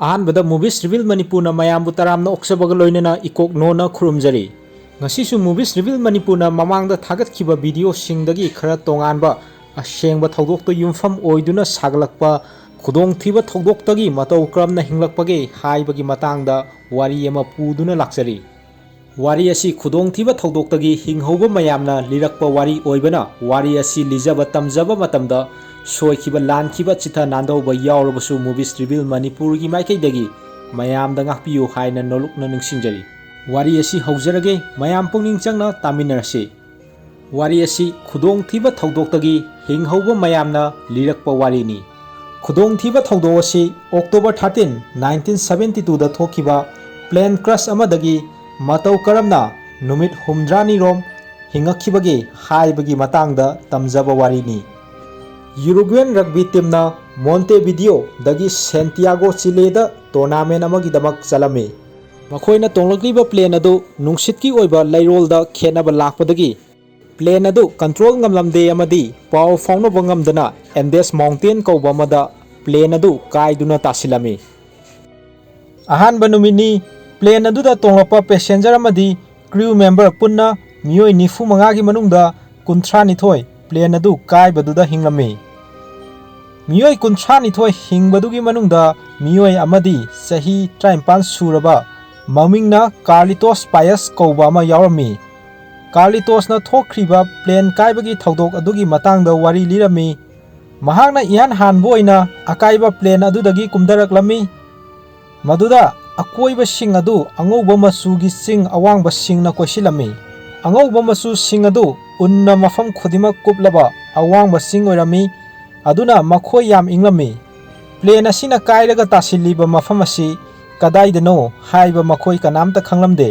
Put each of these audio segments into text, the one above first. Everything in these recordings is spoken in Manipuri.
अहानबदा मूवीज रिवील मणिपुरना मयामबु तरामना ओक्सबगा लोइनना इकोक नोना खुरुमजरी ngasisu movies reveal manipurna mamangda thagatkiba video singdagi khara tonganba ashengba thodokto yumfam oiduna saglakpa khudong thiba thodoktagi matau kramna hinglakpage haibagi matangda wari ama puduna laksari wari asi khudong thiba thodoktagi hinghoba mayamna lirakpa wari oibana wari asi lijaba tamjaba matamda soikiba lankhiba chitha nandoba yawrabasu movies reveal manipurgi maikaidagi mayamda ngakpiyu haina nolukna ningsingjari wari asi haujarage mayam pungning changna taminarasi wari asi khudong thiba thodoktagi hinghoba mayamna lirakpa wari ni khudong thiba thodo asi October 13 1972 da thokiba plane crash amadagi matau karamna numit humdrani rom hingakhibage haibagi matangda tamjaba wari ni Uruguayan rugby team na Montevideo dagi Santiago Chile da tournament amagi damak chalame मखोइना तोंगलक्लिबा प्लेन अदु नुंगसितकी ओइबा लैरोलदा खेनाबा लाकपदगी प्लेन अदु कंट्रोल ngamlamde amadi पाव फाउनबा ngamdana एंडेस माउंटेन कौबा मदा प्लेन अदु काइदुना तासिलामी अहानबा नुमिनी प्लेन अदुदा तोंगलपा पैसेंजर अमदी क्रू मेंबर पुन्ना मियोय निफु मंगागी मनुंगदा कुंथ्रा निथोय प्लेन अदु काइबदुदा हिंगलमी मियोय कुंथ्रा निथोय हिंगबदुगी मनुंगदा मियोय अमदी सही 35 सुरबा ममिंगना कार्लिटोस पायस कौबा अमा यावरमी कार्लिटोसना थोख्रिबा प्लेन काइबगी थौदोक अदुगी मतंगदा वारी लिरमी महागना इहान हानबो ओइना अकाइबा प्लेन अदुदगी कुमदरकलमी मदुदा अकोइबा सिंग अदु अंगौबा मसुगी सिंग अवांगबा सिंगना कोइसिलमी अंगौबा मसु सिंग अदु उन्ना मफम खुदिमक कुपलबा अवांगबा सिंग ओइरमी अदुना मखोय याम इंगलमी प्लेन असिना काइरगा तासिलिबा मफम असि कदाइदनो हाइबा मखोय कनामता खंगलमदे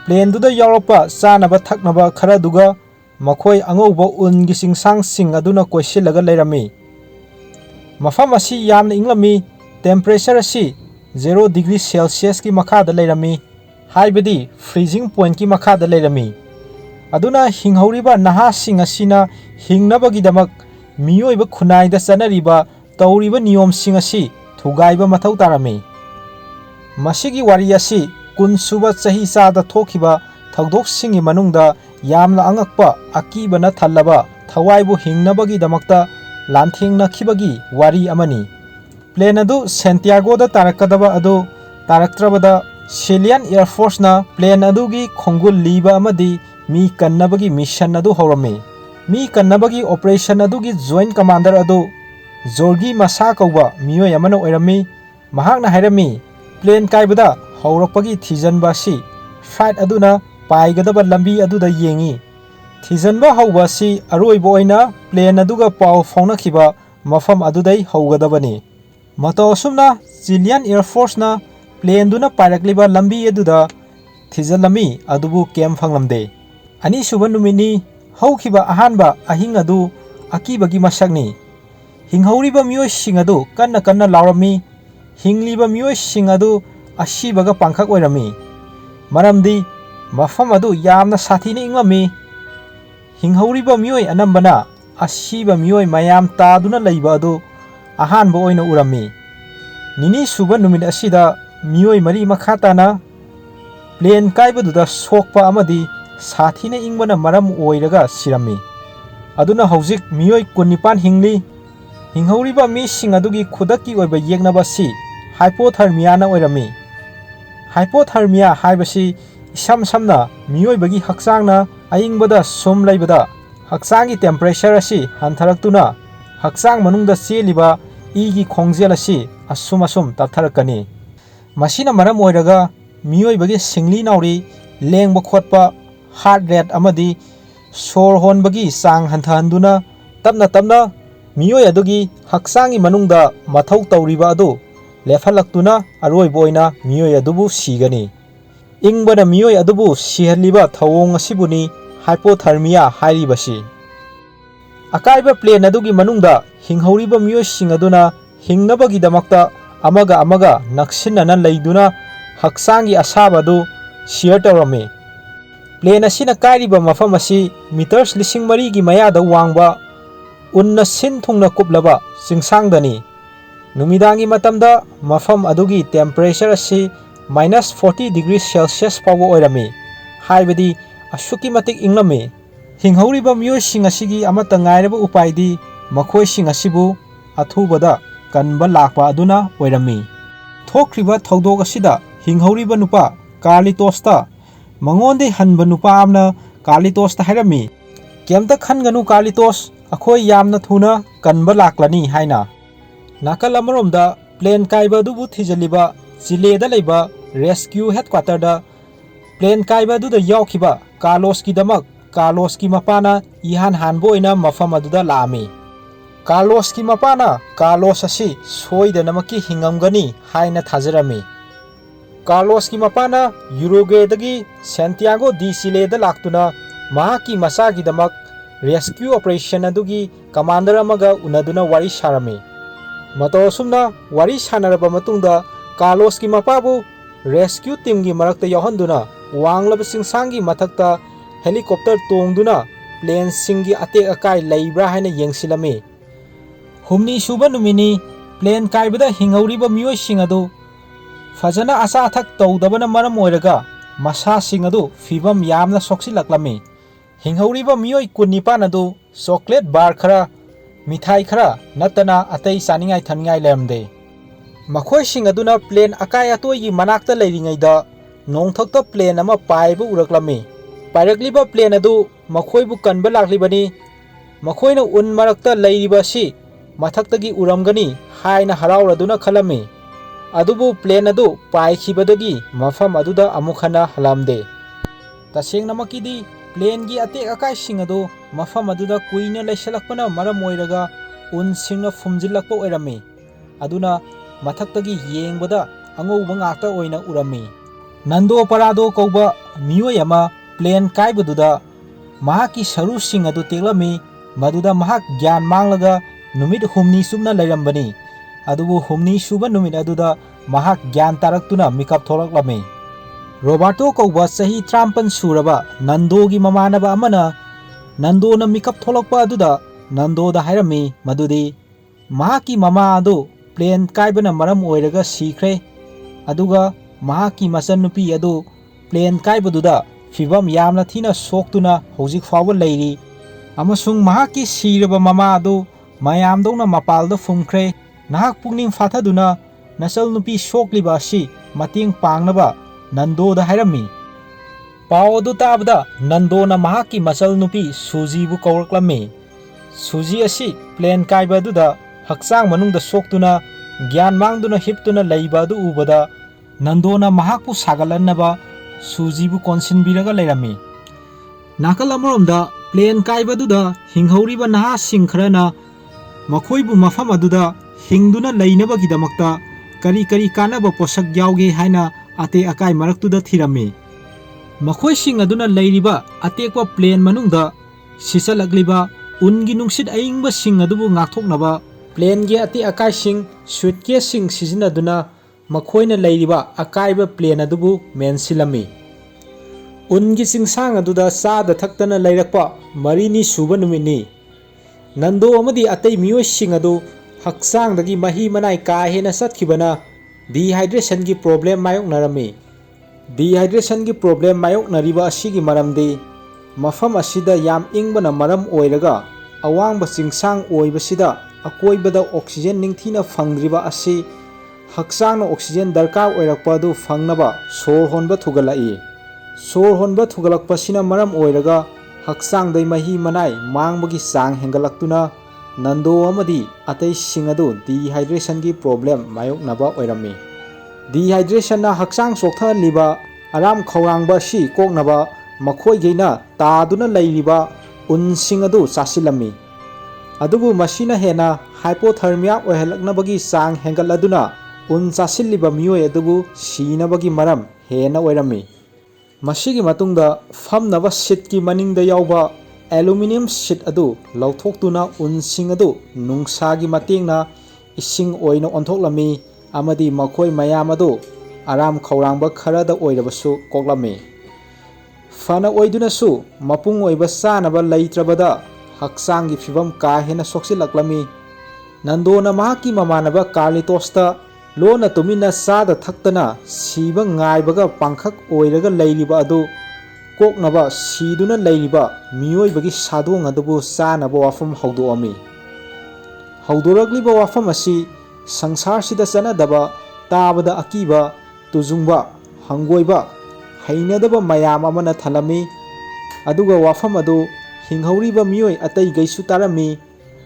प्लेन दुदा यावरपा चानबा थकनबा खरा दुगा मखोय अंगौबा उनगी सिंगसांग सिंग अदुना कोइसिलगा लेरमी मफम असि यामना इंगलमी टेम्परेचर असि 0 डिग्री सेल्सियस की मखादा लेरमी हाइबदी फ्रीजिंग पॉइंट की मखादा लेरमी अदुना हिंगहौरिबा नहा सिंग असिना हिंगनबगिदमक मियोइबा खुनाइदा चनरिबा तौरिबा नियम सिंग असि थुगाइबा मथौ तारमी मसिगी वारी असि कुनसुबा चही चादा थोखिबा थौदोक सिंगी मनुंगदा यामना अंगकपा अकीबना थल्लबा थवाइबु हिंगनबगी दमक्ता लांथेंगनखिबगी वारी अमनी प्लेन अदु सेंटियागोदा तारकदबा अदु तारक्त्रबदा चिलियन एयरफोर्स ना प्लेन अदुगी खोंगुल लीबा अमदी मी कन्नबगी मिशन अदु हौरमी मी कन्नबगी ऑपरेशन अदुगी जॉइंट कमांडर अदु जोर्गी मसा कौबा मियोय अमना ओइरमी महागना हाइरमी प्लेन काइबदा हौरपगी थिजनबासी फ्लाइट अदुना पाइगदबा लंबी अदुदा येंगी थिजनबा हौबासी अरोइबो ओइना प्लेन अदुगा पाव फाउनखिबा मफम अदुदै हौगदबनी मतो असुमना चिलियन एयरफोर्स ना प्लेन दुना पाइरक्लिबा लंबी अदुदा थिजलमी अदुबु केम फंगलमदे अनि सुबन नुमिनी हौखिबा अहानबा अहिंग अदु अकीबगी मसकनी हिंगहौरिबा मियोय सिंग अदु कन्ना कन्ना लावरमी हिंगलीबा मियोय सिंग अदु अशीबगा पांखक ओइरमी मरमदी मफम अदु यामना साथीने इंगलमी हिंगहौरिबा मियोय अनंबना अशीबा मियोय मयाम तादुना लैबा अदु अहानबा ओइना उरमी निनी सुबा नुमित असिदा मियोय मरी मखाताना प्लेन काइबदुदा सोकपा अमदी साथीने इंगबना मरम ओइरगा सिरमी अदुना हौजिक मियोय 19 हिंगली हिंगहौरिबा मी सिंग अदुगी खुदकी ओइबा येगनाबासी हाइपोथर्मियाना ओइरमी हाइपोथर्मिया हाइबसी इसम समना मियोइबगी हक्सांगना अयिंगबदा सुम लैबदा हक्सांगी टेम्परेचर असि हंथरक्तुना हक्सांग मनुंगदा चेलिबा इगी खोंगजेल असि असुम असुम तपथरकनी मसिना मरम ओइरगा मियोइबगी सिंगली नाउरी लेंगबा खोटपा हार्ट रेट अमदी सोर होनबगी चांग हंथहंदुना तपना तपना मियोय अदुगी हक्सांगी मनुंगदा मथौ तौरिबा अदु लेफलक्तुना अरोइबो ओइना मियोय अदुबु सिगनी इंगबना मियोय अदुबु सिहलिबा थवोंग असिबुनी हाइपोथर्मिया हाइरिबसी अकाइबा प्लेन अदुगी मनुंगदा हिंगहौरिबा मियोय सिंग अदुना हिंगनबगिदमक्ता अमगा अमगा नक्सिनना लैदुना हक्सांगी असाबा अदु शेयर तौरमी प्लेन असिना काइरिबा मफम असि मीटर्स 3,000 की मयादा वांगबा उन्ना सिन थुंगना कुपलबा सिंगसांगदनी नुमिदांगी मतमदा मफम अदुगी टेम्परेचर असी -40 डिग्री सेल्सियस फावो ओइरमी हाइबदी असुकी मतिक इंगलमी हिंगहौरिबा मियोइसिंग असिगी अमता ngairaba उपायदी मखोइसिंग असिबु अथुबदा कनबा लाकपा अदुना ओइरमी थोक्रिबा थौदोक असिदा हिंगहौरिबा नुपा कार्लिटोस्ता मंगोंदे हनबा नुपा आमना कार्लिटोस्ता हाइरमी केमता खनगनु कार्लिटोस अखोय यामना थुना कनबा लाकलानी हाइना नाकल अमरोमदा प्लेन काइबा दुबु थिजलिबा चिलेदा लेबा रेस्क्यू हेडक्वार्टरदा प्लेन काइबा दुदा यावखिबा कार्लोस की मपाना इहान हानबो ओइना मफम अदुदा लामी कार्लोस की मपाना कार्लोस असी सोइदनमकी हिंगमगनी हाइना थाजरमी कार्लोस की मपाना यूरोगेदगी सेंटियागो डी चिलेदा लाक्तुना महाकी मसागिदमक रेस्क्यू ऑपरेशन अदुगी कमांडर अमगा उनदुना वारी सारमी मतोसुमना वारी सानरबा मतुंगदा कार्लोस की मपाबु रेस्क्यू टीम की मरक्ता याहंदुना वांगलब सिंगसांगी मथक्ता हेलीकॉप्टर तोंगदुना प्लेन सिंगी अतेक अकाय लैब्रा हाइना येंसिलमी हुमनी सुबा नुमिनी प्लेन काइबदा हिंगौरिबा मियोइसिंग अदु फजना आसा अथक तौदबना मरम ओइरगा मसा सिंग अदु फिबम यामना सोक्सिलक्लमी हिंगौरिबा मियोइ कुन्निपान अदु चॉकलेट बार खरा मिठाई खरा नतना अतई चानिंगाई थनिंगाई लेरमदे मखोइसिंग अदुना प्लेन अकाय अतोयगी मनाक्ता लेरिङैदा नोंथक्ता प्लेन अमा पाइबा उरक्लमी पाइरक्लिबा प्लेन अदु मखोइबु कनबा लाक्लिबनी मखोइना उन मरक्ता लैरिबासी मथक्तगी उरमगनी हाइना हराउरदुना खलमी अदुबु प्लेन अदु पाइखिबदगी मफम अदुदा अमुखना हलामदे तसेंगनमकिदी प्लेन की अतेक अकाइसिंग अदु मफम अदुदा कुइना लैसलक्पना मरम ओइरगा उन सिंगना फुमजिलक्पा ओइरमी अदुना मथक्तगी येंगबदा अंगौबा ngakta ओइना उरमी नंदो परादो कौबा मियोय अमा प्लेन काइबदुदा महाकी सरू सिंग अदु तेलमी मदुदा महाक ज्ञान मांगलगा नुमित हुमनी सुमना लैरमबनी अदुबु हुमनी सुबा नुमित अदुदा महाक ज्ञान तारक्तुना मिकअप थोलक्लमी रोबार्टो कौबा सही 53 सूरबा नंदो की ममानबा अमना नंदोना मिकअप थोलक्पा अदुदा नंदोदा हाइरमी मदुदी महाकी ममा अदु प्लेन काइबना मरम ओइरगा सीख्रे अदुगा महाकी मचनुपी अदु प्लेन काइबदुदा फिबम यामना थीना सोक्तुना हौजिक फावबा लैरी अमसुंग महाकी सीरबा ममा अदु मयामदौना मपालदा फुमख्रे नाहक पुंगनिंग फाथादुना नसल नुपी सोक्लिबा असि मतेंग पांगनबा नंदोदा हाइरमी पाव अदु ताबदा नंदोना महाकी मसल नुपी सुजीबु कौरक्लमी सुजी असि प्लेन काइबदुदा हक्चांग मनुंगदा सोक्तुना ज्ञान मांगदुना हिप्तुना लैबा अदु उबदा नंदोना महाकु सागलन्नबा सुजीबु कोनसिनबिरगा लैरमी नाकल अमरोमदा प्लेन काइबदुदा हिंगहौरिबा नहा सिंखरना मखोइबु मफम अदुदा हिंगदुना लैनबगिदमक्ता करी करी कानबा पोषक यावगे हाइना अते अकाय मरक्तुदा थिरमी मखोइसिंग अदुना लैरिबा अतेकवा प्लेन मनुंगदा सिसलक्लिबा उनगी नुंसित अइंगबा सिंग अदुबु ngakthoknaba प्लेन गे अते अकाय सिंग सुटकेस सिंग सिजिनदुना मखोइना लैरिबा अकायबा प्लेन अदुबु मेनसिलमी उनगी सिंगसांग अदुदा चादा थक्तना लैरक्पा मरिनी सुबा नुमिनी नंदो अमदी अतै मियोइसिंग अदु हक्चांगदगी मही मनाय का हेना सत्खिबना डिहाइड्रेशन की प्रॉब्लम मायोकनरमी डिहाइड्रेशन की प्रॉब्लम मायोकनरिबा असिगी मरमदि मफम असिदा याम इंगबना मरम ओइरगा अवांगबा चिंगसांग ओइबसिदा अकोइबदा ऑक्सीजन निंगथीना फंगद्रिबा असि हक्चांगना ऑक्सीजन दरकार ओइरक्पादु फंगनबा सोर होनबा थुगलाई सोर होनबा थुगलक्पसिना मरम ओइरगा हक्चांगदै मही मनाय मांगबगी चांग हेंगलक्तुना नंदो अमदी अतै सिंग अदु डिहाइड्रेशन की प्रॉब्लम मायोकनबा ओइरमी डिहाइड्रेशन हक्चांग सोक्थलिबा आराम खौरांगबा सि कोकनबा मखोइगैना तादुना लैरिबा उन सिंग अदु चासिलमी अदुबु मसिना हेना हाइपोथर्मिया ओइहलक्नबगी चांग हेंगलदुना उन चासिलिबा मियोय अदुबु सीनबगी मरम हेना ओइरमी मसिगी मतुंगदा फमनबा सीट की मनिंगदा यावबा एल्यूमिनियम सीट अदु लौथोक्तुना उन सिंग अदु नुंसागी मतेंगना इसिंग ओइना ओंथोक्लमी अमदी मखोय मयाम अदु आराम खौरांबा खरदा ओइरबसु कोक्लमी फना ओइदुनसु मपुंग ओइबा चानबा लैत्रबदा हक्चांगी फिबम का हेना सोक्सिलक्लमी Nandona mahaki mamanaba Carlitosta lona tumina sada thaktana siba ngaibaga pangkhak oiraga leiliba adu koknaba siduna leiliba Mioibagi Sadong adubu sanaba wafam haudoami. Haudoragliba wafam asi sangsar-sida chanadaba tabada akiba tujungba hangoiba hainadaba mayam amana thalami aduga wafam adu hinghauriba mioi atai gaisu tarami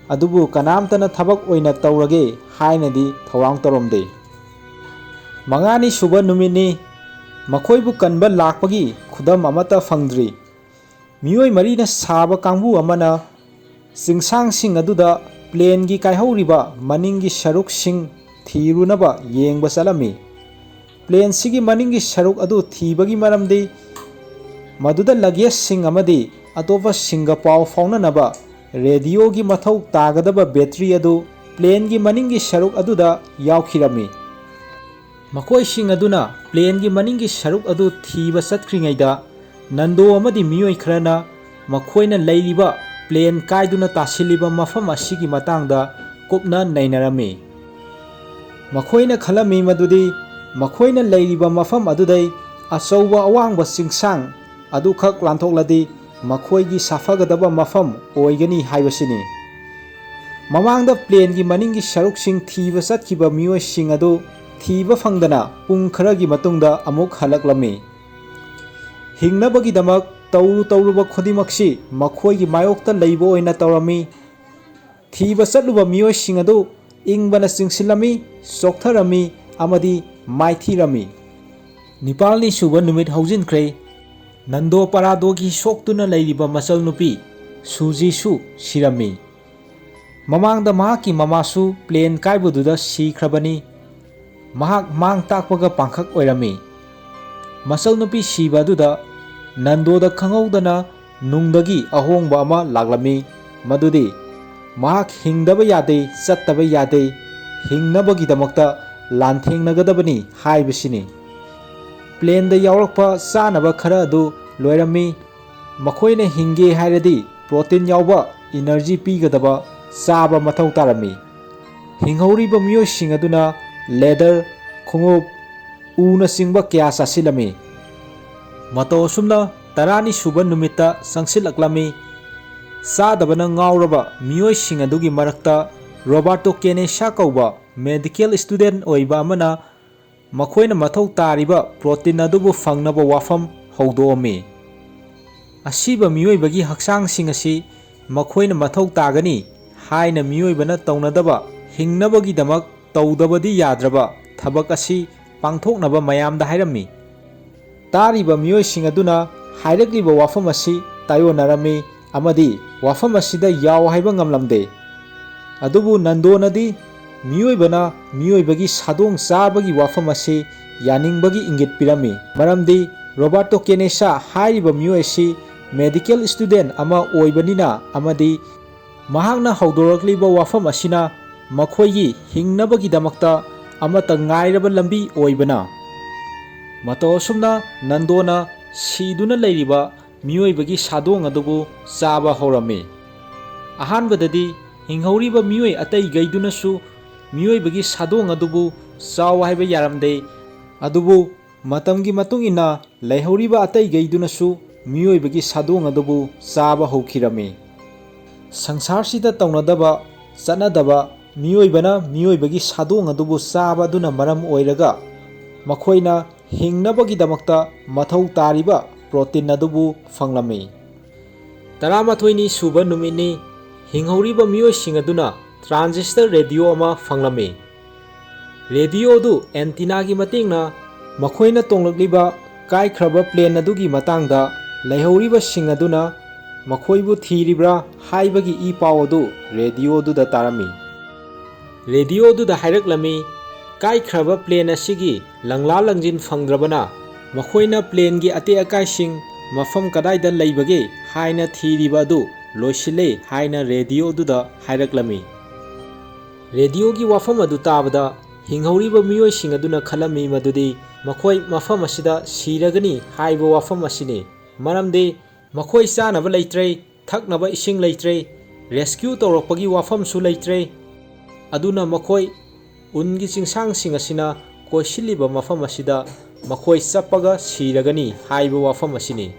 adubu kanamtana thabak oina taurage hainadi thorang toromde. Mangani suba numini makoibu kanba lakpagi khudam amata fangdri. Mioi marina saba kangbu amana singsang sing aduda plane gi kaihauriba maningi sharuk sing thirunaba yengba salami. Plane sigi maningi sharuk adu thibagi maramdi maduda luggage sing amadi atopa singa paw faunanaba radio gi mathau tagadaba battery adu plane gi maningi sharuk aduda yaukhirami. Makoi sing aduna plane gi maningi sharuk adu thiba satkringaida nando amadi mioi khrana makoina leiliba plane kaiduna tasiliba mafam asigi matangda kupna nainarami. Makoina khalami madudi makoina leiliba mafam adudai achauba awangba singsang adu khak lanthokladi makoigi safagadaba mafam oigani haibasini. Mamangda plane gi maningi sharuk sing thiba satkhiba mioi sing adu thiba fangdana pung kharagi matungda amuk halaklami. Hingnabagi damak tauruba khodimaksi makoigi mayokta leibo oina taurami. Thiba satluba mioi sing adu ingbana singsilami soktharami amadi maithirami. Nipalni suba numit haujinkhre. Nando paradogi soktuna leiriba masal nupi Suji su sirami. Mamangda mahaki mamasu plane kaibududa sikhrabani. Mahak mang takpaga pangkhak oirami. Masal nupi siba duda Nando da khangaudana nungdagi ahongba ama laglami. Madudi mahak hingdaba yade chattaba yade hingnabagi damakta lanthengnagdabani haibasini. Plane da yaurakpa chanaba khara adu loirami. Makoina hinge hairadi protein yauba energy pigadaba chaba mathau tarami. Hinghauriba mioi sing aduna leather khungup una singba kya sasilami. Mato sumna tarani suba numita sangsilaklami. Sadabana ngauraba mioi sing adugi marakta Roberto Kenesha kauba medical student oiba amana makoina mathau tariba protein adubu fangnaba wafam haudoami. Asiba mioibagi haksang sing asi makoina mathau tagani haina mioibana taunadaba hingnabagi damak taudabadi yadraba thabak asi pangthoknaba mayamda hairami. Tariba mioi sing aduna hairakliba wafam asi tayonarami amadi wafam asida yaw haiba ngamlamde. Adubu nandonadi mioibana mioibagi sadong sabagi wafam asi yaningbagi ingit pirami. Maramdi Roberto Kenesha hairiba mioi asi medical student ama oibanina amadi mahakna haudorakliba wafam asina makoigi hingnabagi damakta amata ngairaba lambi oibana. Mato sumna nandona siduna leiriba mioibagi sadong adubu chaba horami. Ahanbadadi hinghauriba mioi atai gaidunasu mioibagi sadong adubu chaw haiba yaramde. Adubu matamgi matungina leihauriba atai gaidunasu mioibagi sadong adubu chaba haukhirami. Sangsar-sida taunadaba chanadaba mioibana mioibagi sadong adubu chaba aduna maram oiraga makoina hingnabagi damakta mathau tariba protein adubu fanglami. 18ni suba numini hinghauriba mioi sing aduna transistor radio ama fanglami. Radio du antenna gi matingna makoina tonglakliba kaikhraba plane adugi matangda leihauriba sing aduna makoibu thiribra haibagi I paw adu radio du da tarami. Radio du da hairaklami kaikhraba plane asigi langla langjin fangdrabana makoina plane gi ate akai sing mafam kadaida leibage haina thiriba adu loisile haina radio du da hairaklami. Radio gi wafam adu tabada hinghauriba mioi sing aduna khalami madudi makoi mafam asida siragani haiba wafam asini. Maramdi makoi chanaba leitre thaknaba ising leitre rescue tawrakpagi wafam su leitre. aduna makoi ungi chingsang asina koisiliba mafam asida makoi chapaga siragani haiba wafam asini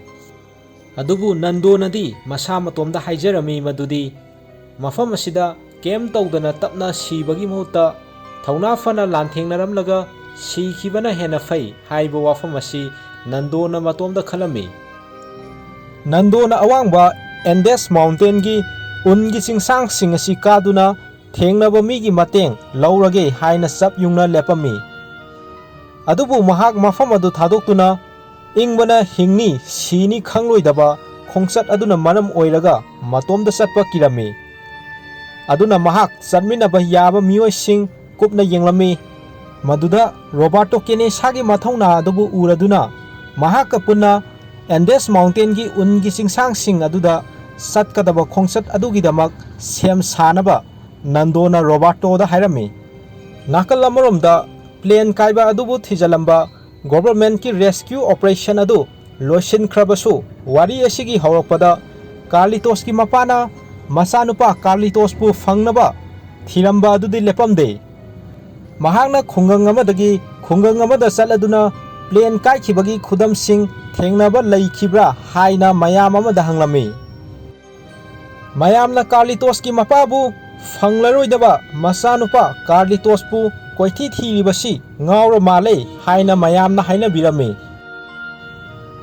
adubu nandonadi masa matomda haijarami madudi mafam asida kem tawdana tapna sibagi muhutta thauna fana lanthengnaramlaga sikibana hena fai haiba wafam asi nandona matomda khalami nandona awangba Andes Mountain gi ungi chingsang asi kaduna thengnaba migi mateng laurage haina sap yungna lepami adubu mahak mafam adu thadoktuna ingbana hingni sini khangloidaba khongsat aduna maram oiraga matomda satpa kirami aduna mahak satminaba yaba mioi sing kupna yenglami maduda Roberto Kenesagi mathongna adubu uraduna mahak punna Andes Mountain gi ungi chingsang aduda satkadaba khongsat adugidamak sem sanaba nandona Roberto da hairami nakal amaromda plane kaiba adubu thijalamba government ki rescue operation adu loisin khrabasu wari asigi hawrakpada Carlitos ki mapana masanupa Carlitos pu fangnaba thiramba adudi lepamde mahakna khungang amadagi khungang amada saladuna plane kaikhibagi khudam sing thengnaba leikhibra haina mayam amada hanglami mayamna Carlitos ki mapabu fanglaroidaba masanupa Carlitos pu koithi thiribasi ngawra male haina mayamna haina birami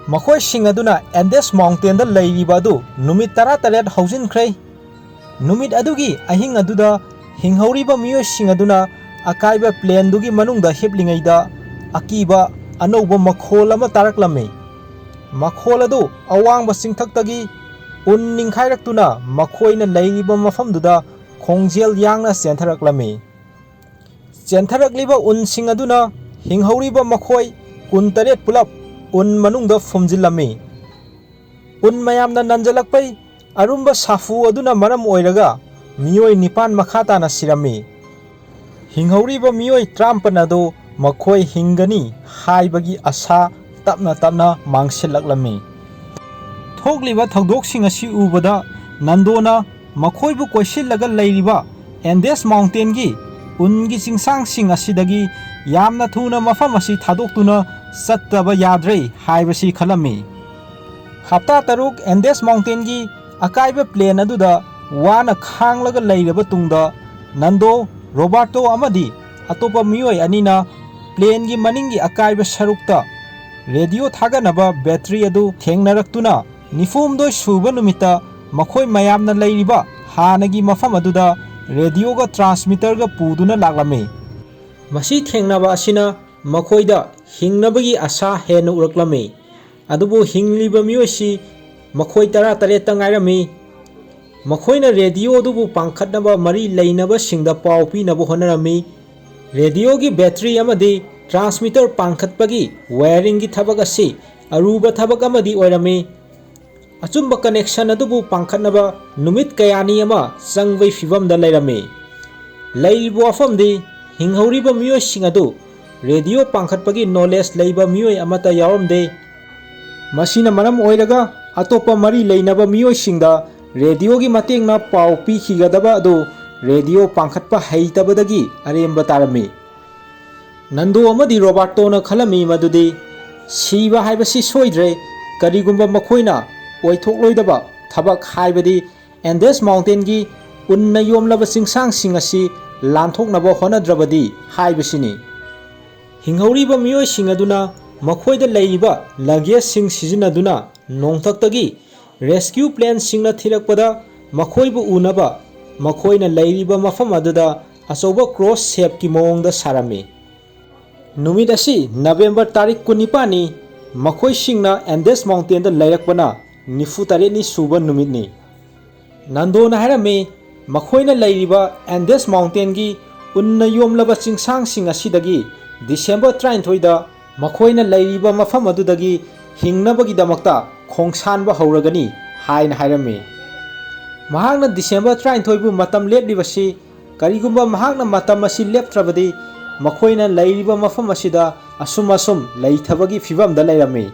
makhoi singaduna Andes Mountain da leiriba adu numit 13 haujin khrei numit adugi ahing aduda hinghauriba miyo singaduna akaiba plane dugi manungda hiplingaida akiba anouba makhol ama taraklami makhol adu awangba singthaktagi unningkhairaktuna makhoina leiriba mafamduda khongjel yangna sentharaklami chentharagliba unsing aduna hinghauriba makhoi 18 pulap un manungda fumjilami un mayamna nanjalakpai arumba safu aduna maram oiraga miyoi nipan makhata na sirami hinghauriba miyoi trampanado makhoi hingani haibagi asa tapna tapna mangsilaklami thogliba thogdoksing asi ubada nandona makhoibu koisilaga leiriba Andes Mountain gi ungi chingsang asidagi yamna thuna mafam asi thadoktuna sattaba yadre haibasi khalami hapta taruk Andes Mountain gi akaiba plane aduda wana khanglaga leiraba tungda nando Roberto amadi atopa miyoi anina plane gi maningi akaiba sarukta radio thaganaba battery adu thengnaraktuna nifumdoi suba numita makhoi mayamna leiriba hanagi mafam aduda radio ga transmitter ga puduna laglami masi thengnaba asina makhoida hingnabagi asa hena uraklami adubu hingliba miyosi makhoi 13 tangairami makhoina radio dubu pangkhatnaba mari leinaba singda pau pinaba honarami radio gi battery amadi transmitter pangkhatpagi wiring gi thabak asi aruba thabak amadi oirami achumba connection adubu pangkhatnaba numit kayani ama sangwai fibam da leirami leiribu afamdi hinghauriba miyoi singadu radio pangkhatpagi knowledge leiba miyoi amata yaramde masina maram oiraga atopa mari leinaba miyoi singda radio gi matengna pau pi khigadaba adu radio pangkhatpa heitabadagi aremba tarami nando amadi Roberto na khalami madudi siba haibasi soidre karigumba makhoina oithokloidaba thabak haibadi Andes Mountain gi unna yomlaba chingsang asi lanthoknaba honadrabadi haibasini hinghauriba miyoi singaduna makhoida leiriba luggage sing sizinaduna nongthaktagi rescue plane singna thirakpada makhoibu unaba makhoina leiriba mafam aduda achoba cross shape ki mawngda sarami numit asi November tarik 19 ni makhoi singna Andes Mountain da leirakpana nifu tare ni suba numit ni nandona harame makhoina leiriba Andes Mountain gi unna yomlaba chingsang asidagi December 23 da makhoina leiriba mafam adudagi hingnabagi damakta khongsanba hauragani haina hairame mahakna December 23 bu matam leplibasi karigumba mahakna matam asi leptrabadi makhoina leiriba mafam asida asum leithabagi fibam da leirame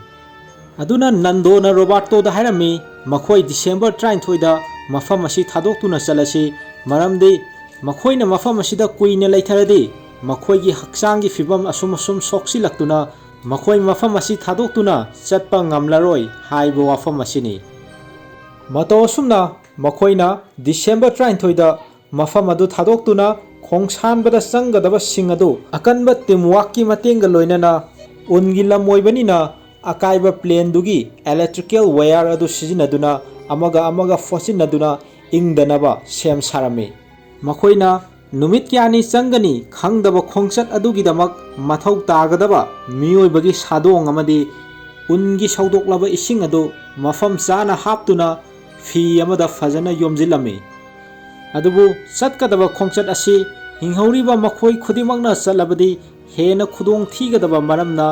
aduna nandona Roberto da hairame makhoi December 23 da mafam asi thadoktuna chalasi maramde ꯃꯈꯣꯏꯅ ꯃꯐꯝ ꯑꯁꯤꯗ ꯀꯨꯏꯅ ꯂꯩꯊꯔꯗꯤ ꯃꯈꯣꯏꯒꯤ ꯍꯛꯆꯥꯡꯒꯤ ꯐꯤꯕꯝ ꯑꯁꯨꯝ ꯁꯣꯛꯆꯤꯜꯂꯛꯇꯨꯅ ꯃꯈꯣꯏ ꯃꯐꯝ ꯑꯁꯤ ꯊꯥꯗꯣꯛꯇꯨꯅ ꯆꯠꯄ ꯉꯝꯂꯔꯣꯏ ꯍꯥꯏꯕ ꯋꯥꯐꯝ ꯑꯁꯤꯅꯤ꯫ ꯃꯇꯧ ꯑꯁꯨꯝꯅ ꯃꯈꯣꯏꯅ ꯗꯤꯁꯦꯝꯕꯔ 23ꯗ ꯃꯐꯝ ꯑꯗꯨ ꯊꯥꯗꯣꯛꯇꯨꯅ ꯈꯣꯡꯁꯥꯟꯕꯗ ꯆꯪꯒꯗꯕꯁꯤꯡ ꯑꯗꯨ ꯑꯀꯟꯕ ꯇꯤꯝꯋꯥꯔꯛꯀꯤ ꯃꯇꯦꯡꯒ ꯂꯣꯏꯅꯅ ꯎꯟꯒꯤ ꯂꯝ ꯑꯣꯏꯕꯅꯤꯅ ꯑꯀꯥꯏꯕ ꯄ꯭ꯂꯦꯟꯗꯨꯒꯤ ꯏꯂꯦꯛꯇ꯭ꯔꯤꯀꯦꯜ ꯋꯥꯌꯔ ꯑꯗꯨ ꯁꯤꯖꯤꯟꯅꯗꯨꯅ ꯑꯃꯒ ꯑꯃꯒ ꯐꯣꯠꯆꯤꯟꯅꯗꯨꯅ ꯏꯪꯗꯅꯕ ꯁꯦꯝ ꯁꯥꯔꯝꯃꯤ꯫ ꯃꯈꯣꯏꯅ ꯅꯨꯃꯤꯠ ꯀꯌꯥꯅꯤ ꯆꯪꯒꯅꯤ ꯈꯪꯗꯕ ꯈꯣꯡꯆꯠ ꯑꯗꯨꯒꯤꯗꯃꯛ ꯃꯊꯧ ꯇꯥꯒꯗꯕ ꯃꯤꯑꯣꯏꯕꯒꯤ ꯁꯥꯗꯣꯡ ꯑꯃꯗꯤ ꯎꯟꯒꯤ ꯁꯧꯗꯣꯛꯂꯕ ꯏꯁꯤꯡ ꯑꯗꯨ ꯃꯐꯝ ꯆꯥꯅ ꯍꯥꯞꯇꯨꯅ ꯐꯤ ꯑꯃꯗ ꯐꯖꯅ ꯌꯣꯝꯖꯤꯜꯂꯝꯃꯤ꯫ ꯑꯗꯨꯕꯨ ꯆꯠꯀꯗꯕ ꯈꯣꯡꯆꯠ ꯑꯁꯤ ꯍꯤꯡꯍꯧꯔꯤꯕ ꯃꯈꯣꯏ ꯈꯨꯗꯤꯡꯃꯛꯅ ꯆꯠꯂꯕꯗꯤ ꯍꯦꯟꯅ ꯈꯨꯗꯣꯡ ꯊꯤꯒꯗꯕ ꯃꯔꯝꯅ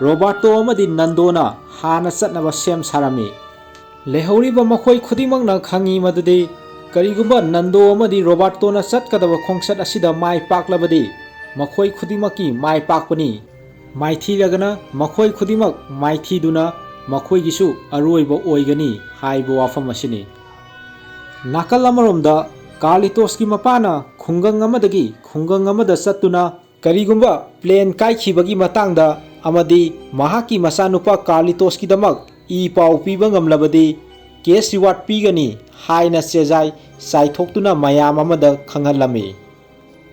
ꯔꯣꯕꯥꯔꯇꯣ ꯑꯃꯗꯤ ꯅꯟꯗꯣꯅ ꯍꯥꯟꯅ ꯆꯠꯅꯕ ꯁꯦꯝ ꯁꯥꯔꯝꯃꯤ꯫ ꯂꯩꯍꯧꯔꯤꯕ ꯃꯈꯣꯏ ꯈꯨꯗꯤꯡꯃꯛꯅ ꯈꯪꯏ ꯃꯗꯨꯗꯤ ꯀꯔꯤꯒꯨꯝꯕ ꯅꯟꯗꯣ ꯑꯃꯗꯤ ꯔꯣꯕꯥꯔꯇꯣꯅ ꯆꯠꯀꯗꯕ ꯈꯣꯡꯆꯠ ꯑꯁꯤꯗ ꯃꯥꯏ ꯄꯥꯛꯂꯕꯗꯤ ꯃꯈꯣꯏ ꯈꯨꯗꯤꯡꯃꯛꯀꯤ ꯃꯥꯏ ꯄꯥꯛꯄꯅꯤ, ꯃꯥꯏꯊꯤꯔꯒꯅ ꯃꯈꯣꯏ ꯈꯨꯗꯤꯡꯃꯛ ꯃꯥꯏꯊꯤꯗꯨꯅ ꯃꯈꯣꯏꯒꯤꯁꯨ ꯑꯔꯣꯏꯕ ꯑꯣꯏꯒꯅꯤ ꯍꯥꯏꯕ ꯋꯥꯐꯝ ꯑꯁꯤꯅꯤ꯫ ꯅꯥꯀꯜ ꯑꯃꯔꯣꯝꯗ ꯀꯥꯔꯂꯤꯇꯣꯁꯀꯤ ꯃꯄꯥꯅ ꯈꯨꯡꯒꯪ ꯑꯃꯗꯒꯤ ꯈꯨꯡꯒꯪ ꯑꯃꯗ ꯆꯠꯇꯨꯅ ꯀꯔꯤꯒꯨꯝꯕ ꯄ꯭ꯂꯦꯟ ꯀꯥꯏꯈꯤꯕꯒꯤ ꯃꯇꯥꯡꯗ ꯑꯃꯗꯤ ꯃꯍꯥꯛꯀꯤ ꯃꯆꯥꯅꯨꯄꯥ ꯀꯥꯔꯂꯤꯇꯣꯁꯀꯤꯗꯃꯛ ꯏ ꯄꯥꯎ ꯄꯤꯕ ꯉꯝꯂꯕꯗꯤ ꯀꯦꯁ ꯔꯤꯋꯥꯔꯗ ꯄꯤꯒꯅꯤ ꯍꯥꯏꯅ ꯆꯦꯖꯥꯏ ꯆꯥꯏꯊꯣꯛꯇꯨꯅ ꯃꯌꯥꯝ ꯑꯃꯗ ꯈꯪꯍꯜꯂꯝꯃꯤ꯫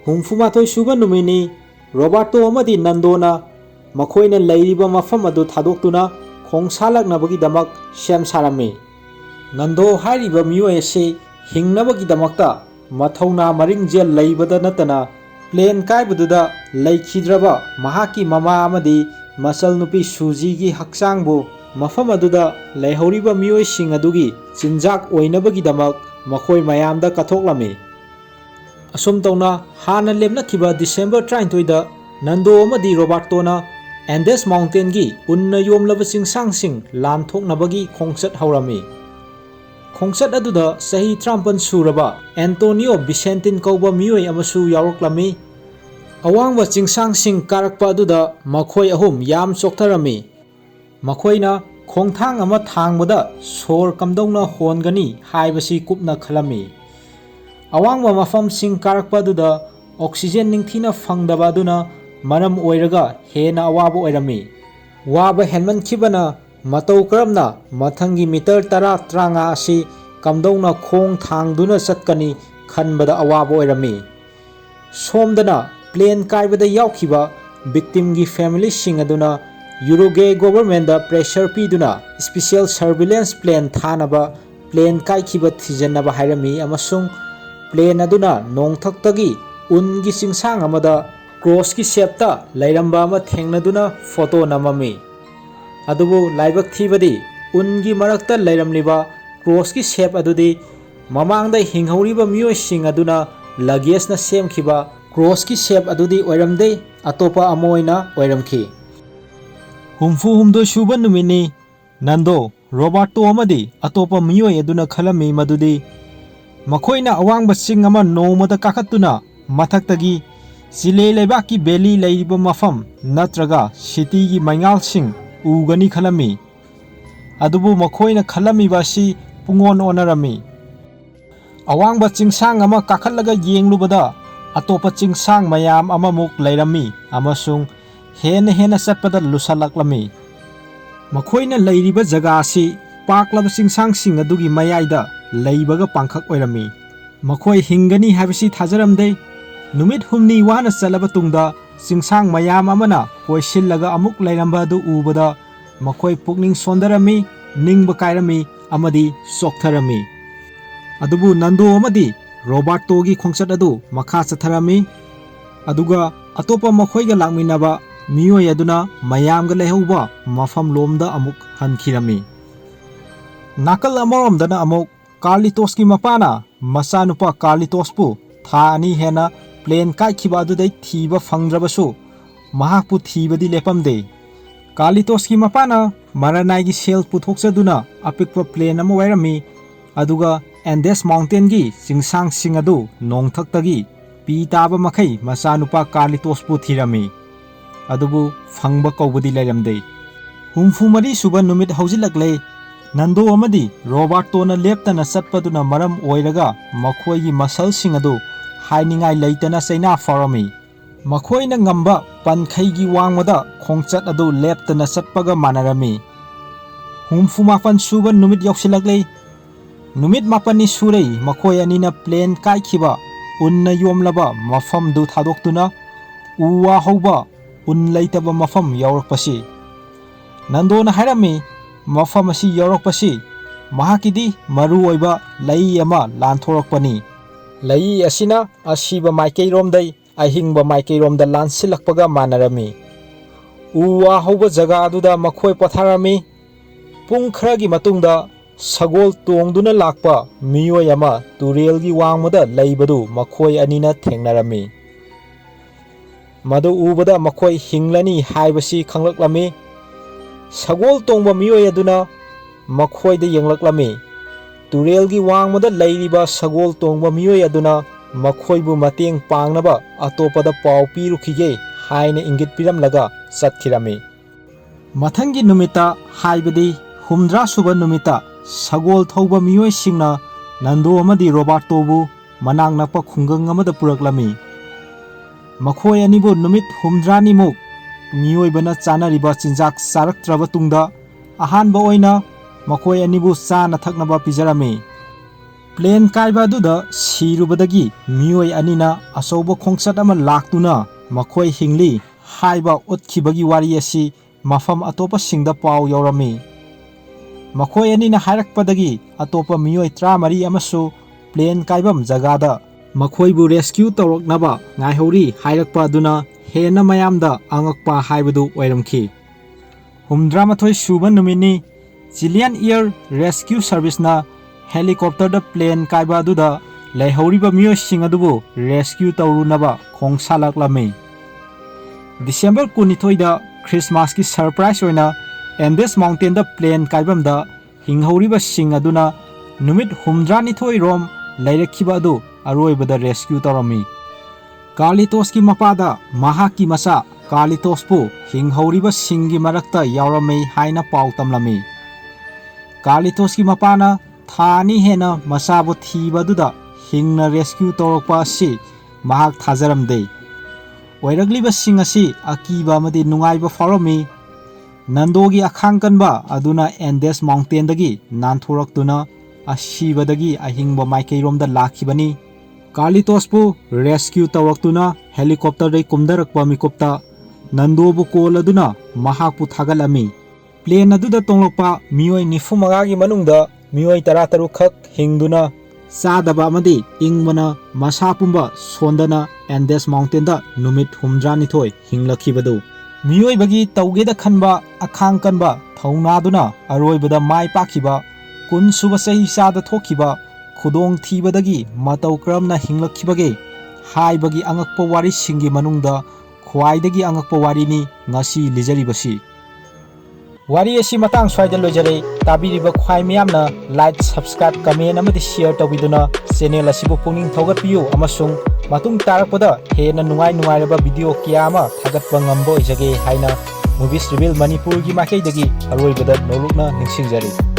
64 ꯁꯨꯕ ꯅꯨꯃꯤꯠꯅꯤ ꯔꯣꯕꯥꯔꯇꯣ ꯑꯃꯗꯤ ꯅꯟꯗꯣꯅ ꯃꯈꯣꯏꯅ ꯂꯩꯔꯤꯕ ꯃꯐꯝ ꯑꯗꯨ ꯊꯥꯗꯣꯛꯇꯨꯅ ꯈꯣꯡꯁꯥꯜꯂꯛꯅꯕꯒꯤꯗꯃꯛ ꯁꯦꯝ ꯁꯥꯔꯝꯃꯤ꯫ ꯅꯟꯗꯣ ꯍꯥꯏꯔꯤꯕ ꯃꯤꯑꯣꯏ ꯑꯁꯤ ꯍꯤꯡꯅꯕꯒꯤꯗꯃꯛꯇ ꯃꯊꯧꯅꯥ ꯃꯔꯤꯡꯖꯦꯜ ꯂꯩꯕꯗ ꯅꯠꯇꯅ ꯄ꯭ꯂꯦꯟ ꯀꯥꯏꯕꯗꯨꯗ ꯂꯩꯈꯤꯗ꯭ꯔꯕ ꯃꯍꯥꯛꯀꯤ ꯃꯃꯥ ꯑꯃꯗꯤ ꯃꯆꯜꯅꯨꯄꯤ ꯁꯨꯖꯤꯒꯤ ꯍꯛꯆꯥꯡꯕꯨ ꯃꯐꯝ ꯑꯗꯨꯗ ꯂꯩꯍꯧꯔꯤꯕ ꯃꯤꯑꯣꯏꯁꯤꯡ ꯑꯗꯨꯒꯤ ꯆꯤꯟꯖꯥꯛ ꯑꯣꯏꯅꯕꯒꯤꯗꯃꯛ ꯃꯈꯣꯏ ꯃꯌꯥꯝꯗ ꯀꯠꯊꯣꯛꯂꯝꯃꯤ꯫ ꯑꯁꯨꯝ ꯇꯧꯅ ꯍꯥꯟꯅ ꯂꯦꯞꯅꯈꯤꯕ ꯗꯤꯁꯦꯝꯕꯔ 23ꯗ ꯅꯟꯗꯣ ꯑꯃꯗꯤ ꯔꯣꯕꯥꯔꯇꯣꯅ ꯑꯦꯟꯗꯦꯁ ꯃꯥꯎꯟꯇꯦꯟꯒꯤ ꯎꯟꯅ ꯌꯣꯝꯂꯕ ꯆꯤꯡꯁꯥꯡꯁꯤꯡ ꯂꯥꯟꯊꯣꯛꯅꯕꯒꯤ ꯈꯣꯡꯆꯠ ꯍꯧꯔꯝꯃꯤ꯫ ꯈꯣꯡꯆꯠ ꯑꯗꯨꯗ ꯆꯍꯤ 54 ꯁꯨꯔꯕ ꯑꯦꯟꯇꯣꯅꯤꯑꯣ ꯚꯤꯁꯦꯟꯇꯤꯟ ꯀꯧꯕ ꯃꯤꯑꯣꯏ ꯑꯃꯁꯨ ꯌꯥꯎꯔꯛꯂꯝꯃꯤ꯫ ꯑꯋꯥꯡꯕ ꯆꯤꯡꯁꯥꯡꯁꯤꯡ ꯀꯥꯔꯛꯄ ꯑꯗꯨꯗ ꯃꯈꯣꯏ ꯑꯍꯨꯝ ꯌꯥꯝ ꯆꯣꯛꯊꯔꯝꯃꯤ꯫ ꯃꯈꯣꯏꯅ ꯈꯣꯡꯊꯥꯡ ꯑꯃ ꯊꯥꯡꯕꯗ ꯁꯣꯔ ꯀꯝꯗꯧꯅ ꯍꯣꯟꯒꯅꯤ ꯍꯥꯏꯕꯁꯤ ꯀꯨꯞꯅ ꯈꯜꯂꯝꯃꯤ꯫ ꯑꯋꯥꯡꯕ ꯃꯐꯝꯁꯤꯡ ꯀꯥꯔꯛꯄ ꯑꯗꯨꯗ ꯑꯣꯛꯁꯤꯖꯦꯟ ꯅꯤꯡꯊꯤꯅ ꯐꯪꯗꯕ ꯑꯗꯨꯅ ꯃꯔꯝ ꯑꯣꯏꯔꯒ ꯍꯦꯟꯅ ꯑꯋꯥꯕ ꯑꯣꯏꯔꯝꯃꯤ꯫ ꯋꯥꯕ ꯍꯦꯟꯃꯟꯈꯤꯕꯅ ꯃꯇꯧ ꯀꯔꯝꯅ ꯃꯊꯪꯒꯤ ꯃꯤꯇꯔ 10-15 ꯑꯁꯤ ꯀꯝꯗꯧꯅ ꯈꯣꯡ ꯊꯥꯡꯗꯨꯅ ꯆꯠꯀꯅꯤ ꯈꯟꯕꯗ ꯑꯋꯥꯕ ꯑꯣꯏꯔꯝꯃꯤ꯫ ꯁꯣꯝꯗꯅ ꯄ꯭ꯂꯦꯟ ꯀꯥꯏꯕꯗ ꯌꯥꯎꯈꯤꯕ ꯚꯤꯛꯇꯤꯝꯒꯤ ꯐꯦꯃꯤꯂꯤꯁꯤꯡ ꯑꯗꯨꯅ ꯌꯨꯔꯨꯒꯦ ꯒꯣꯚꯔꯟꯃꯦꯟꯠꯗ ꯄ꯭ꯔꯦꯁꯔ ꯄꯤꯗꯨꯅ ꯁ꯭ꯄꯦꯁꯤꯑꯦꯜ ꯁꯔꯚꯤꯂꯦꯟꯁ ꯄ꯭ꯂꯦꯟ ꯊꯥꯅꯕ ꯄ꯭ꯂꯦꯟ ꯀꯥꯏꯈꯤꯕ ꯊꯤꯖꯤꯟꯅꯕ ꯍꯥꯏꯔꯝꯃꯤ ꯑꯃꯁꯨꯡ ꯄ꯭ꯂꯦꯟ ꯑꯗꯨꯅ ꯅꯣꯡꯊꯛꯇꯒꯤ ꯎꯟꯒꯤ ꯆꯤꯡꯁꯥꯡ ꯑꯃꯗ ꯀ꯭ꯔꯣꯁꯀꯤ ꯁꯦꯞꯇ ꯂꯩꯔꯝꯕ ꯑꯃ ꯊꯦꯡꯅꯗꯨꯅ ꯐꯣꯇꯣ ꯅꯝꯃꯝꯃꯤ꯫ ꯑꯗꯨꯕꯨ ꯂꯥꯏꯕꯛ ꯊꯤꯕꯗꯤ ꯎꯟꯒꯤ ꯃꯔꯛꯇ ꯂꯩꯔꯝꯂꯤꯕ ꯀ꯭ꯔꯣꯁꯀꯤ ꯁꯦꯞ ꯑꯗꯨꯗꯤ ꯃꯃꯥꯡꯗ ꯍꯤꯡꯍꯧꯔꯤꯕ ꯃꯤꯑꯣꯏꯁꯤꯡ ꯑꯗꯨꯅ ꯂꯒꯦꯖꯅ ꯁꯦꯝꯈꯤꯕ ꯀ꯭ꯔꯣꯁꯀꯤ ꯁꯦꯞ ꯑꯗꯨꯗꯤ ꯑꯣꯏꯔꯝꯗꯦ, ꯑꯇꯣꯞꯄ ꯑꯃ ꯑꯣꯏꯅ ꯑꯣꯏꯔꯝꯈꯤ꯫ 64 ꯁꯨꯕ ꯅꯨꯃꯤꯠꯅꯤ ꯅꯟꯗꯣ, ꯔꯣꯕꯥꯔꯇꯣ ꯑꯃꯗꯤ ꯑꯇꯣꯞꯄ ꯃꯤꯑꯣꯏ ꯑꯗꯨꯅ ꯈꯜꯂꯝꯃꯤ ꯃꯗꯨꯗꯤ ꯃꯈꯣꯏꯅ ꯑꯋꯥꯡꯕ ꯆꯤꯡ ꯑꯃ ꯅꯣꯡꯃꯗ ꯀꯥꯈꯠꯇꯨꯅ ꯃꯊꯛꯇꯒꯤ ꯆꯤꯂꯦ ꯂꯩꯕꯥꯛꯀꯤ ꯚꯦꯂꯤ ꯂꯩꯔꯤꯕ ꯃꯐꯝ ꯅꯠꯇ꯭ꯔꯒ ꯁꯤꯇꯤꯒꯤ ꯃꯩꯉꯥꯜꯁꯤꯡ ꯎꯒꯅꯤ ꯈꯜꯂꯝꯃꯤ꯫ ꯑꯗꯨꯕꯨ ꯃꯈꯣꯏꯅ ꯈꯜꯂꯝꯃꯤꯕ ꯑꯁꯤ ꯄꯨꯡꯑꯣꯟ ꯑꯣꯟꯅꯔꯝꯃꯤ꯫ ꯑꯋꯥꯡꯕ ꯆꯤꯡꯁꯥꯡ ꯑꯃ ꯀꯥꯈꯠꯂꯒ ꯌꯦꯡꯂꯨꯕꯗ ꯑꯇꯣꯞꯄ ꯆꯤꯡꯁꯥꯡ ꯃꯌꯥꯝ ꯑꯃꯃꯨꯛ ꯂꯩꯔꯝꯃꯤ ꯑꯃꯁꯨꯡ ꯍꯦꯟꯅ ꯆꯠꯄꯗ ꯂꯨꯁꯜꯂꯛꯂꯝꯃꯤ꯫ ꯃꯈꯣꯏꯅ ꯂꯩꯔꯤꯕ ꯖꯒꯥ ꯑꯁꯤ ꯄꯥꯛꯂꯕ ꯆꯤꯡꯁꯥꯡꯁꯤꯡ ꯑꯗꯨꯒꯤ ꯃꯌꯥꯏꯗ ꯂꯩꯕꯒ ꯄꯥꯡꯈꯛ ꯑꯣꯏꯔꯝꯃꯤ꯫ ꯃꯈꯣꯏ ꯍꯤꯡꯒꯅꯤ ꯍꯥꯏꯕꯁꯤ ꯊꯥꯖꯔꯝꯗꯦ꯫ ꯅꯨꯃꯤꯠ 6 ꯋꯥꯅ ꯆꯠꯂꯕ ꯇꯨꯡꯗ ꯆꯤꯡꯁꯥꯡ ꯃꯌꯥꯝ ꯑꯃꯅ ꯀꯣꯏꯁꯤꯜꯂꯒ ꯑꯃꯨꯛ ꯂꯩꯔꯝꯕ ꯑꯗꯨ ꯎꯕꯗ ꯃꯈꯣꯏ ꯄꯨꯛꯅꯤꯡ ꯁꯣꯟꯊꯔꯝꯃꯤ, ꯅꯤꯡꯕ ꯀꯥꯏꯔꯝꯃꯤ ꯑꯃꯗꯤ ꯆꯣꯛꯊꯔꯝꯃꯤ꯫ ꯑꯗꯨꯕꯨ ꯅꯟꯗꯣ ꯑꯃꯗꯤ ꯔꯣꯕꯥꯔꯇꯣꯒꯤ ꯈꯣꯡꯆꯠ ꯑꯗꯨ ꯃꯈꯥ ꯆꯠꯊꯔꯝꯃꯤ꯫ ꯑꯗꯨꯒ ꯑꯇꯣꯞꯄ ꯃꯈꯣꯏꯒ ꯂꯥꯛꯃꯤꯟꯅꯕ ꯃꯤꯑꯣꯏ ꯑꯗꯨꯅ ꯃꯌꯥꯝꯒ ꯂꯩꯍꯧꯕ ꯃꯐꯝꯂꯣꯝꯗ ꯑꯃꯨꯛ ꯍꯟꯈꯤꯔꯝꯃꯤ꯫ ꯅꯥꯀꯜ ꯑꯃꯔꯣꯝꯗꯅ ꯑꯃꯨꯛ ꯀꯥꯔꯂꯤꯇꯣꯁꯀꯤ ꯃꯄꯥꯅ ꯃꯆꯥꯅꯨꯄꯥ ꯀꯥꯔꯂꯤꯇꯣꯁꯄꯨ ꯊꯥ 2 ꯍꯦꯟꯅ ꯄ꯭ꯂꯦꯟ ꯀꯥꯏꯈꯤꯕ ꯑꯗꯨꯗꯩ ꯊꯤꯕ ꯐꯪꯗ꯭ꯔꯕꯁꯨ ꯃꯍꯥꯛꯄꯨ ꯊꯤꯕꯗꯤ ꯂꯦꯞꯄꯝꯗꯦ꯫ ꯀꯥꯔꯂꯤꯇꯣꯁꯀꯤ ꯃꯄꯥꯅ ꯃꯔꯥꯅꯥꯏꯒꯤ ꯁꯦꯜ ꯄꯨꯊꯣꯛꯆꯗꯨꯅ ꯑꯄꯤꯛꯄ ꯄ꯭ꯂꯦꯟ ꯑꯃ ꯋꯥꯏꯔꯝꯃꯤ ꯑꯗꯨꯒ ꯑꯦꯟꯗꯦꯁ ꯃꯥꯎꯟꯇꯦꯟꯒꯤ ꯆꯤꯡꯁꯥꯡꯁꯤꯡ ꯑꯗꯨ ꯅꯣꯡꯊꯛꯇꯒꯤ ꯄꯤ ꯇꯥꯕ ꯃꯈꯩ ꯃꯆꯥꯅꯨꯄꯥ ꯀꯥꯔꯂꯤꯇꯣꯁꯄꯨ ꯊꯤꯔꯝꯃꯤ꯫ ꯑꯗꯨꯕꯨ ꯐꯪꯕ ꯀꯧꯕꯗꯤ ꯂꯩꯔꯝꯗꯦ꯫ 64 ꯁꯨꯕ ꯅꯨꯃꯤꯠ ꯍꯧꯖꯤꯜꯂꯛꯂꯦ꯫ ꯅꯟꯗꯣ ꯑꯃꯗꯤ ꯔꯣꯕꯥꯔꯇꯣꯅ ꯂꯦꯞꯇꯅ ꯆꯠꯄꯗꯨꯅ ꯃꯔꯝ ꯑꯣꯏꯔꯒ ꯃꯈꯣꯏꯒꯤ ꯃꯁꯜꯁꯤꯡ ꯑꯗꯨ hainingai leitana seina farami makhoina ngamba pankhaygi wangmada khongchat adu leptana satpaga manarami humfumapan suba numit yausilaklei numit mapani surei makhoi anina plane kaikhiba unna yomlaba mafam du thadoktuna uwa hoba un leitaba mafam yaurakpasi nandona hairami mafam asi yaurakpasi mahakidi maru oiba lai ama lanthorakpani lai asina asiba maikei romdai ahingba maikei romda lansilakpaga manarami uwa hoba jaga aduda makhoi patharami pung kharagi matungda sagol tongduna lakpa miyoi ama turelgi wangmada leibadu makhoi anina thengnarami madu ubada makhoi hinglani haibasi khanglaklami sagol tongba miyoi aduna makhoi da yenglaklami turelgi wangmada leiriba sagol tongba miyoi aduna makhoi bu mateng pangnaba atopada pau pirukhige haina ingit piramlaga satkhirami mathangi numita haibadi humdra suba numita sagol thauba miyoi singna nando amadi roberto bu manang nakpa khungang amada puraklami makhoi anibu numit humdrani muk miyoi bana chanariba chinjak saraktraba tungda ahanba oina makhoi anibu chana thaknaba pijarami plane kaiba duda sirubadagi miyoi anina asoba khongchat ama laktuna makhoi hingli haiba utkhibagi wari asi mafam atopa singda pau yaurami makhoi anina hairakpadagi atopa miyoi 30 amasu plane kaibam jagada makhoi bu rescue tawraknaba ngaihori hairakpa aduna hena mayamda angakpa haibadu oiramki 38 suba numini Chilean Air Rescue Service na helicopter da plane kaiba aduda leihoriba miyoi sing adubu rescue tawrunaba khongsalak-lami December 22 da Christmas ki surprise oina Andes Mountain da plane kaibam da hinghoriba sing aduna numit 102 rom leirakhiba adu aroibada rescue tawrami Carlitos ki mapada mahaki masa Carlitos pu hinghoriba singi marakta yauramei haina pau tamlami Carlitos ki mapana thani hena masabu thiba duda hingna rescue tawrakpa si mahak thajaramde oiragliba sing asi akiba amadi nungaiba farami Nandogi akhangkanba aduna Andes Mountain dagi nanthoraktuna ashibadagi ahingba maikeiromda lakhibani Carlitos pu rescue tawraktuna helicopter dai kumdarakpa mikopta Nandobu call aduna mahakpu thagalami plane aduda tonglokpa miyoi 94 gi manungda miyoi 13 khak hingduna sadaba amadi ingmana masapumba sondana Andes Mountain da numit 102 hinglakhibadu Mioibagi tawgeda khanba akhang kanba thaunaduna aroibada mai pakhiba kun suba sahi sada thokhiba khudong thibadagi matau kramna hinglakhibage haibagi angakpa wari singi manungda khwaidagi angakpa wari ni ngasi lijaribasi wari asi matang swaida lojare tabiriba khwai miyamna like subscribe comment amadi share tawiduna channel asibu pungning thogatpiyu amasung matung tarakpada hena nungai raba video kiyama thagatpa ngambo ijage haina movies reveal Manipur gi makai dagi aroibada nolukna ningsingjari